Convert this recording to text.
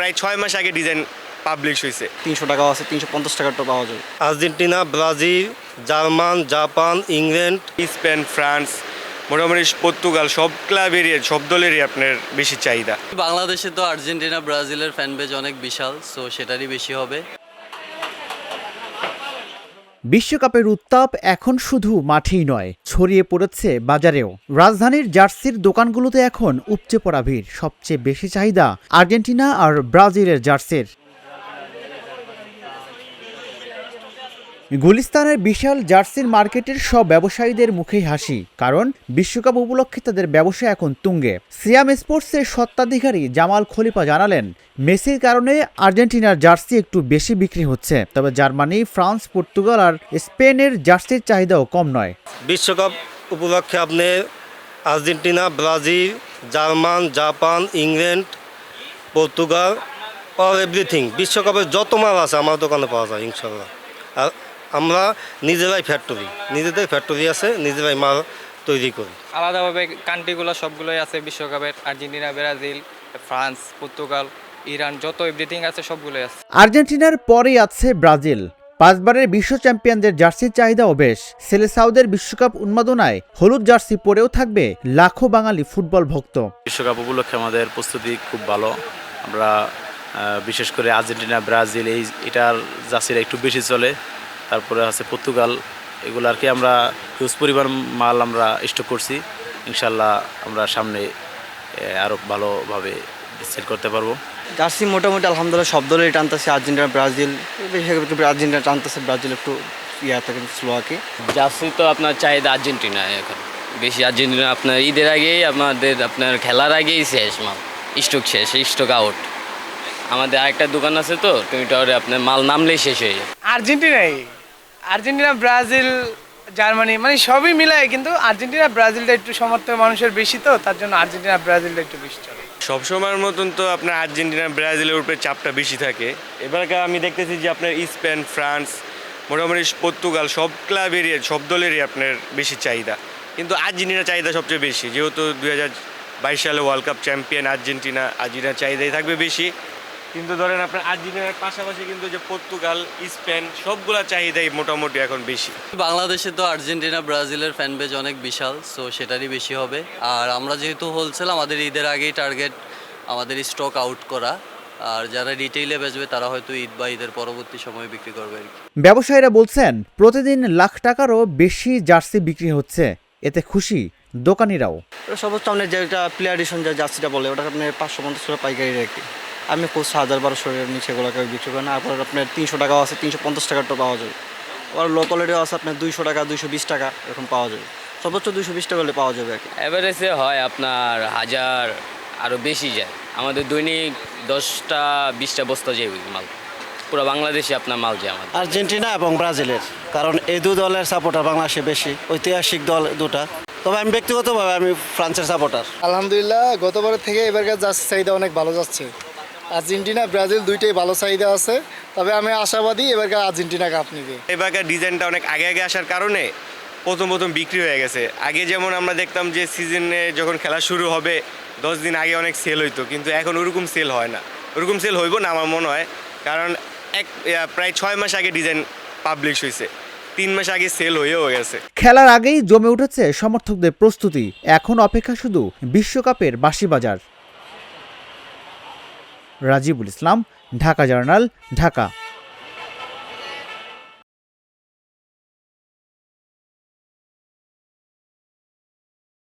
প্রায় 6 মাস আগে design publish হয়েছে। 300 টাকা আছে, 350 টাকাটা পাওয়া যায়। Argentina, Brazil, German, Japan, England, Spain, France, মোটামুটি পর্তুগাল সব ক্লাবেরই সব দলেরই আপনার বেশি চাহিদা। বাংলাদেশে তো আর্জেন্টিনা ব্রাজিলের ফ্যান বেজ অনেক বিশাল, সো সেটারই বেশি হবে। বিশ্বকাপের উত্তাপ এখন শুধু মাঠেই নয়, ছড়িয়ে পড়েছে বাজারেও। রাজধানীর জার্সির দোকানগুলোতে এখন উপচে পড়া ভিড়। সবচেয়ে বেশি চাহিদা আর্জেন্টিনা আর ব্রাজিলের জার্সির। গুলিস্তানের বিশাল জার্সির মার্কেটের সব ব্যবসায়ীদের মুখেই হাসি, কারণ বিশ্বকাপ উপলক্ষে তাদের ব্যবসা এখন তুঙ্গে। সিয়াম স্পোর্টসের স্বত্বাধিকারী জামাল খলিফা জানালেন, মেসির কারণে আর্জেন্টিনার জার্সি একটু বেশি বিক্রি হচ্ছে, তবে জার্মানি, ফ্রান্স, পর্তুগাল আর স্পেনের জার্সির চাহিদাও কম নয়। বিশ্বকাপ উপলক্ষে আপনি Argentina, Brazil, German, Japan, England, Portugal, all everything বিশ্বকাপের যত মাল আছে আমার দোকানে পাওয়া যায় ইনশাল্লাহ। আর আমরা নিজেরাই ফ্যাক্টরি, নিজেদের ফ্যাক্টরি আছে, নিজেরাই মাল তৈরি করি। আলাদাভাবে কান্ট্রিগুলো সবগুলোই আছে বিশ্বকাপের, Argentina, Brazil, France, Portugal, Iran, যত এভরিথিং আছে সবগুলোই আছে। আর্জেন্টিনার পরেই আছে ব্রাজিল। 5 বারের বিশ্ব চ্যাম্পিয়নদের জার্সির চাহিদাও বেশ। সেলেসাওদের বিশ্বকাপ উন্মাদনায় হলুদ জার্সি পরেও থাকবে লাখো বাঙালি ফুটবল ভক্ত। বিশ্বকাপ উপলক্ষে আমাদের প্রস্তুতি খুব ভালো। আমরা বিশেষ করে আর্জেন্টিনা, ব্রাজিল এটার জার্সিটা একটু বেশি চলে। তারপরে আছে পর্তুগাল, এগুলো আর কি আমরা হিউজ পরিমাণ মাল আমরা স্টক করছি। ইনশাল্লাহ আমরা সামনে আরও ভালোভাবে সেল করতে পারবো। জার্সি মোটামুটি আলহামদুলিল্লাহ সব দলেই টানতেছে। আর্জেন্টিনা, ব্রাজিল, বেশি একটু আর্জেন্টিনা টানতেছে, ব্রাজিল একটু থাকে স্লো আর কি। জার্সি তো আপনার চাহিদা আর্জেন্টিনা এখন বেশি। আর্জেন্টিনা আপনার ঈদের আগেই আমাদের আপনার খেলার আগেই শেষ মাল, স্টক শেষ, স্টক আউট। আমাদের আরেকটা দোকান আছে তো টুইন টাওয়ারে, আপনার মাল নামলেই শেষ হয়ে যায়। আর্জেন্টিনা, ব্রাজিল, জার্মানি মানে সবই মিলায়, কিন্তু আর্জেন্টিনা ব্রাজিলটা একটু সমর্থক মানুষের বেশি, তো তার জন্য আর্জেন্টিনা ব্রাজিলটা একটু বেশি চলে। সবসময়ের মতন তো আপনার আর্জেন্টিনা, ব্রাজিলের উপরে চাপটা বেশি থাকে। এবারকার আমি দেখতেছি যে আপনার স্পেন, ফ্রান্স, মোটামুটি পর্তুগাল সব ক্লাবেরই সব দলেরই আপনার বেশি চাহিদা, কিন্তু আর্জেন্টিনার চাহিদা সবচেয়ে বেশি। যেহেতু 2022 সালে ওয়ার্ল্ড কাপ চ্যাম্পিয়ন আর্জেন্টিনার চাহিদাই থাকবে বেশি। কিন্তু ধরেন আপনার আর্জেন্টিনার পাশাপাশি কিন্তু যে পর্তুগাল, স্পেন সবগুলা চাহিদাই মোটামুটি এখন বেশি। বাংলাদেশে তো আর্জেন্টিনা ব্রাজিলের ফ্যান বেজ অনেক বিশাল, সো সেটারই বেশি হবে। আর আমরা যেহেতু হোলসেল, আমাদের ঈদের আগেই টার্গেট আমাদের স্টক আউট করা। আর যারা রিটেইলে বেচবে তারা হয়তো ঈদ বা ঈদের পরবর্তী সময়ে বিক্রি করবে আর কি। ব্যবসায়ীরা বলছেন, প্রতিদিন লাখ টাকারও বেশি জার্সি বিক্রি হচ্ছে, এতে খুশি দোকানিরাও। সর্বোচ্চ আপনার যেটা প্লেয়ার এডিশন যে জার্সিটা বলে, ওটা আপনি 550 টাকা পাইকারি রেখে আমি 1000-1200 নিচেগুলোকে বিক্রি করেন। তারপর আপনার 300 টাকাও আছে, 350 টাকাটা পাওয়া যায়। আবার লো কোয়ালিটিও আছে, আপনার 200 টাকা, 220 টাকা এরকম পাওয়া যাবে। সর্বোচ্চ 220 টাকা হলে পাওয়া যাবে আর কি। অ্যাভারেজে হয় আপনার 1000 আরও বেশি যায়। আমাদের দৈনিক 10টা-20টা বস্তা যায় মাল, পুরো বাংলাদেশে আপনার মাল যায় আমাদের। আর্জেন্টিনা এবং ব্রাজিলের, কারণ এই দু দলের সাপোর্টার বাংলাদেশে বেশি, ঐতিহাসিক দল দুটা। তবে আমি ব্যক্তিগতভাবে আমি ফ্রান্সের সাপোর্টার। আলহামদুলিল্লাহ গতবারের থেকে এবারকার জার্সি চাহিদা অনেক ভালো যাচ্ছে। আর্জেন্টিনা, ব্রাজিল দুইটাই ভালো চাহিদা আছে, তবে আমি আশাবাদী এবারকার আর্জেন্টিনা কাপ নিবে। এবারকার ডিজাইনটা অনেক আগে আসার কারণে প্রথম বিক্রি হয়ে গেছে। আগে যেমন আমরা দেখতাম যে সিজনে যখন খেলা শুরু হবে 10 দিন আগে অনেক সেল হইতো, কিন্তু এখন ওরকম সেল হয় না। ওরকম সেল হইব না আমার মনে হয়, কারণ প্রায় 6 মাস আগে ডিজাইন পাবলিশ হয়েছে, 3 মাস আগে সেল হয়েও গেছে। খেলার আগেই জমে উঠেছে সমর্থকদের প্রস্তুতি। এখন অপেক্ষা শুধু বিশ্বকাপের বাঁশি বাজার। রাজিবুল ইসলাম, ঢাকা জার্নাল, ঢাকা।